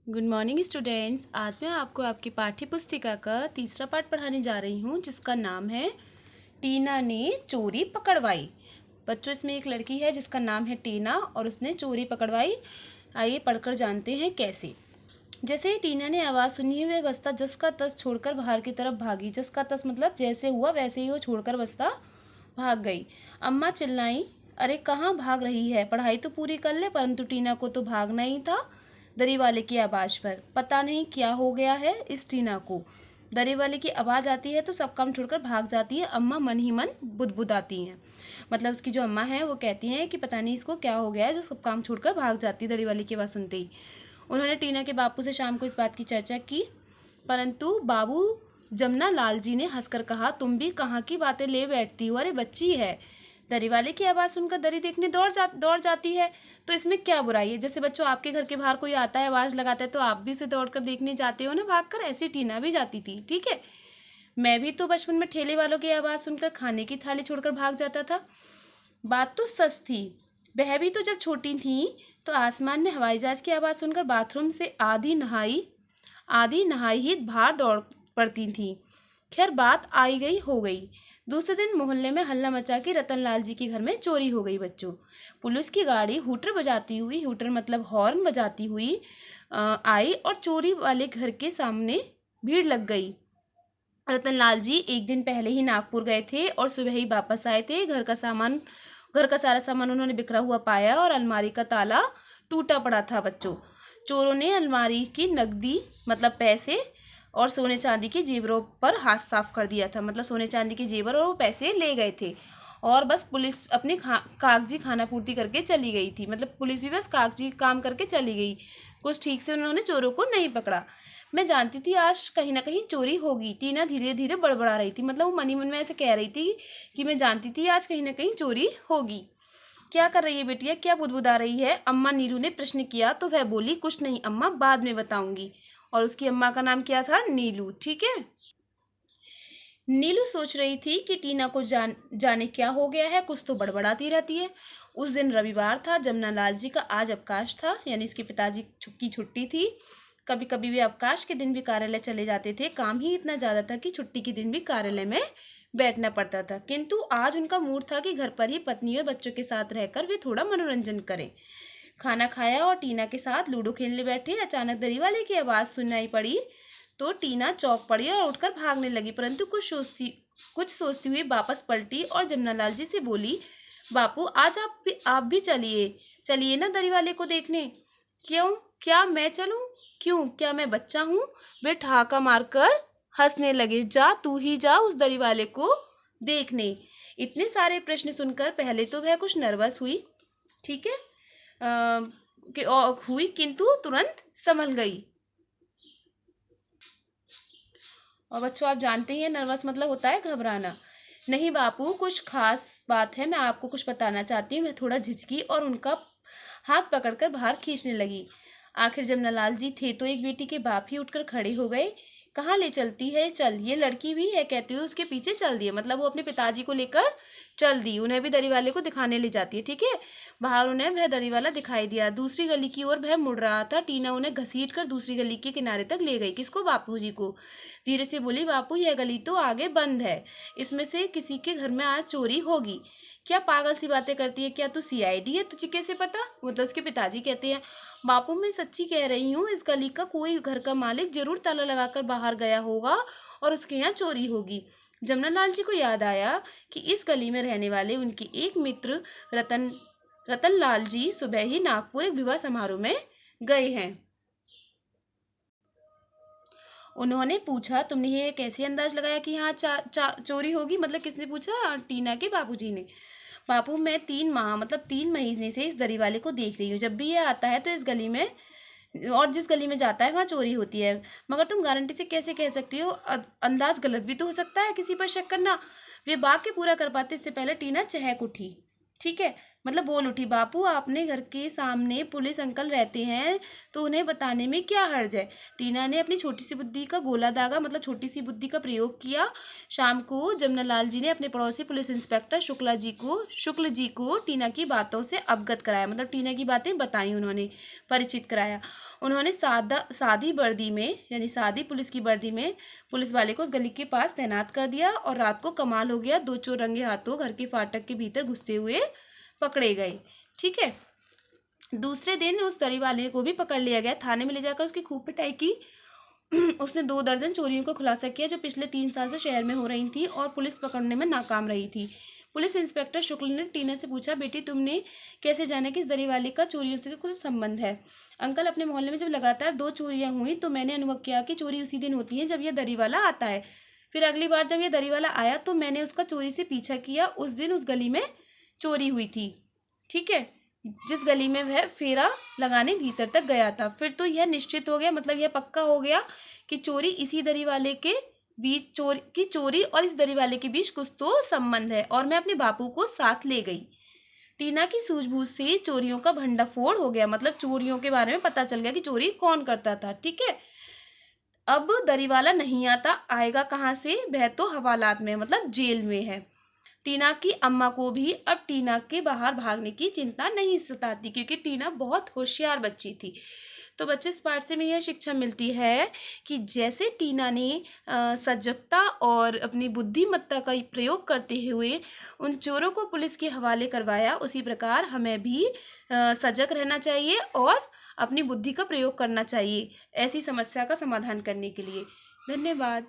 Good morning students. आज मैं आपको आपकी पाठ्य पुस्तिका का तीसरा पाठ पढ़ाने जा रही हूँ, जिसका नाम है टीना ने चोरी पकड़वाई। बच्चों, इसमें एक लड़की है जिसका नाम है टीना और उसने चोरी पकड़वाई। आइए पढ़कर जानते हैं कैसे। जैसे ही टीना ने आवाज़ सुनी, वह बस्ता जस का तस छोड़कर बाहर की तरफ भागी। जस का तस मतलब जैसे हुआ वैसे ही वो छोड़कर बस्ता भाग गई। अम्मा चिल्लाई, अरे कहाँ भाग रही है, पढ़ाई तो पूरी कर ले। परंतु टीना को तो भागना ही था। दरी वाले की आवाज़ पर पता नहीं क्या हो गया है इस टीना को। दरी वाले की आवाज़ आती है तो सब काम छोड़कर भाग जाती है। अम्मा मन ही मन बुदबुदाती हैं। मतलब उसकी जो अम्मा है वो कहती हैं कि पता नहीं इसको क्या हो गया है जो सब काम छोड़कर भाग जाती है दरी वाले की आवाज़ सुनते ही। उन्होंने टीना के बापू से शाम को इस बात की चर्चा की, परंतु बाबू जमुना लाल जी ने हंसकर कहा, तुम भी कहाँ की बातें ले बैठती हो, अरे बच्ची है। दरी वाले की आवाज़ सुनकर दरी देखने दौड़ जाती है। तो इसमें क्या बुराई है? जैसे बच्चों, आपके घर के बाहर कोई आता है, आवाज़ लगाता है, तो आप भी उसे दौड़कर देखने जाते हो ना, भागकर। ऐसी टीना भी जाती थी, ठीक है। मैं भी तो बचपन में ठेले वालों की आवाज़ सुनकर खाने की थाली छोड़कर भाग जाता था। बात तो सच थी। वह भी तो जब छोटी थी तो आसमान में हवाई जहाज की आवाज़ सुनकर बाथरूम से आधी नहाई ही बाहर दौड़ पड़ती थी। खैर, बात आई गई हो गई। दूसरे दिन मोहल्ले में हल्ला मचा के रतनलाल जी के घर में चोरी हो गई। बच्चों, पुलिस की गाड़ी हूटर मतलब हॉर्न बजाती हुई आई और चोरी वाले घर के सामने भीड़ लग गई। रतनलाल जी एक दिन पहले ही नागपुर गए थे और सुबह ही वापस आए थे। घर का सारा सामान उन्होंने बिखरा हुआ पाया और अलमारी का ताला टूटा पड़ा था। बच्चों, चोरों ने अलमारी की नकदी मतलब पैसे और सोने चांदी के जेवरों पर हाथ साफ कर दिया था। मतलब सोने चांदी के जेवर और वो पैसे ले गए थे और बस पुलिस अपनी कागजी खाना पूर्ति करके चली गई थी। मतलब पुलिस भी बस कागजी काम करके चली गई। कुछ ठीक से उन्होंने चोरों को नहीं पकड़ा। मैं जानती थी आज कहीं ना कहीं चोरी होगी। टीना धीरे धीरे बड़बड़ा रही थी। मतलब वो मनी मन में ऐसे कह रही थी कि मैं जानती थी आज कहीं ना कहीं चोरी होगी। क्या कर रही है बेटिया, क्या बुदबुदा रही है? अम्मा नीलू ने प्रश्न किया तो वह बोली, कुछ नहीं अम्मा, बाद में बताऊंगी। और उसकी अम्मा का नाम क्या था? नीलू, ठीक है। नीलू सोच रही थी कि टीना को जाने क्या हो गया है, कुछ तो बड़बड़ाती रहती है। उस दिन रविवार था। जमुना लाल जी का आज अवकाश था, यानी इसके पिताजी की छुट्टी थी। कभी कभी वे अवकाश के दिन भी कार्यालय चले जाते थे। काम ही इतना ज़्यादा था कि छुट्टी के दिन भी कार्यालय में बैठना पड़ता था। किंतु आज उनका मूड था कि घर पर ही पत्नी और बच्चों के साथ रहकर वे थोड़ा मनोरंजन करें। खाना खाया और टीना के साथ लूडो खेलने बैठे। अचानक दरी वाले की आवाज़ सुनाई पड़ी तो टीना चौंक पड़ी और उठकर भागने लगी, परंतु कुछ सोचती हुई वापस पलटी और जमुनालाल जी से बोली, बापू आज आप भी चलिए चलिए ना दरी वाले को देखने। क्यों, क्या मैं चलूं? क्यों, क्या मैं बच्चा हूँ? वे ठहाका मारकर हंसने लगे। जा, तू ही जा उस दरी वाले को देखने। इतने सारे प्रश्न सुनकर पहले तो वह कुछ नर्वस हुई, ठीक है, किंतु तुरंत संभल गई। और बच्चों, आप जानते ही हैं नर्वस मतलब होता है घबराना। नहीं बापू, कुछ खास बात है, मैं आपको कुछ बताना चाहती हूँ। मैं थोड़ा झिझकी और उनका हाथ पकड़कर बाहर खींचने लगी। आखिर जमुनालाल जी थे तो एक बेटी के बाप ही उठकर खड़े हो गए। कहाँ ले चलती है, चल, ये लड़की भी है, कहती हुई उसके पीछे चल दिए। मतलब वो अपने पिताजी को लेकर चल दी। उन्हें भी दरी वाले को दिखाने ले जाती है, ठीक है। बाहर उन्हें वह दरी वाला दिखाई दिया। दूसरी गली की ओर वह मुड़ रहा था। टीना उन्हें घसीट कर दूसरी गली के किनारे तक ले गई। किसको? बापू जी को। धीरे से बोली, बापू यह गली तो आगे बंद है, इसमें से किसी के घर में आज चोरी होगी। क्या पागल सी बातें करती है, क्या तू सीआईडी है, तुझे कैसे पता? मतलब उसके पिताजी कहते हैं, बापू मैं सच्ची कह रही हूँ, इस गली का कोई घर का मालिक जरूर ताला लगाकर बाहर गया होगा और उसके यहाँ चोरी होगी। जमुनालाल जी को याद आया कि इस गली में रहने वाले उनके एक मित्र रतनलाल जी सुबह ही नागपुर एक विवाह समारोह में गए हैं। उन्होंने पूछा, तुमने ये कैसे अंदाज लगाया कि यहाँ चोरी होगी? मतलब किसने पूछा? टीना के बाबूजी ने। बापू मैं 3 माह मतलब 3 महीने से इस दरी वाले को देख रही हूँ। जब भी ये आता है तो इस गली में और जिस गली में जाता है वहाँ चोरी होती है। मगर तुम गारंटी से कैसे कह सकती हो? अंदाज गलत भी तो हो सकता है, किसी पर शक करना। वे वाक्य पूरा कर पाते इससे पहले टीना चहक उठी, ठीक है। मतलब बोल उठी, बापू आपने घर के सामने पुलिस अंकल रहते हैं तो उन्हें बताने में क्या हर्ज है। टीना ने अपनी छोटी सी बुद्धि का गोला दागा, मतलब छोटी सी बुद्धि का प्रयोग किया। शाम को जमनालाल जी ने अपने पड़ोसी पुलिस इंस्पेक्टर शुक्ल जी को टीना की बातों से अवगत कराया, मतलब टीना की बातें बताई उन्होंने, परिचित कराया। उन्होंने सादी वर्दी में, यानी सादी पुलिस की वर्दी में पुलिस वाले को उस गली के पास तैनात कर दिया। और रात को कमाल हो गया, 2 चोर रंगे हाथों घर के फाटक के भीतर घुसते हुए पकड़े गए। ठीक है। दूसरे दिन उस दरी वाले को भी पकड़ लिया गया। थाने में ले जाकर उसकी खूब पिटाई की। उसने 2 दर्जन चोरियों का खुलासा किया जो पिछले 3 साल से शहर में हो रही थी और पुलिस पकड़ने में नाकाम रही थी। पुलिस इंस्पेक्टर शुक्ल ने टीना से पूछा, बेटी तुमने कैसे जाना कि इस दरी वाले का चोरियों से कुछ संबंध है। अंकल, अपने मोहल्ले में जब लगातार 2 चोरियां हुई तो मैंने अनुभव किया कि चोरी उसी दिन होती है जब यह दरी वाला आता है। फिर अगली बार जब यह दरी वाला आया तो मैंने उसका चोरी से पीछा किया। उस दिन उस गली में चोरी हुई थी। ठीक है। जिस गली में वह फेरा लगाने भीतर तक गया था। फिर तो यह निश्चित हो गया, मतलब यह पक्का हो गया कि चोरी इसी दरी वाले के बीच, चोरी और इस दरी वाले के बीच कुछ तो संबंध है और मैं अपने बापू को साथ ले गई। टीना की सूझबूझ से चोरियों का भंडाफोड़ हो गया, मतलब चोरियों के बारे में पता चल गया कि चोरी कौन करता था। ठीक है। अब दरी वाला नहीं आता, आएगा कहाँ से? वह तो हवालात में, मतलब जेल में है। टीना की अम्मा को भी अब टीना के बाहर भागने की चिंता नहीं सताती क्योंकि टीना बहुत होशियार बच्ची थी। तो बच्चे, इस पाठ से में यह शिक्षा मिलती है कि जैसे टीना ने सजगता और अपनी बुद्धिमत्ता का प्रयोग करते हुए उन चोरों को पुलिस के हवाले करवाया, उसी प्रकार हमें भी सजग रहना चाहिए और अपनी बुद्धि का प्रयोग करना चाहिए ऐसी समस्या का समाधान करने के लिए। धन्यवाद।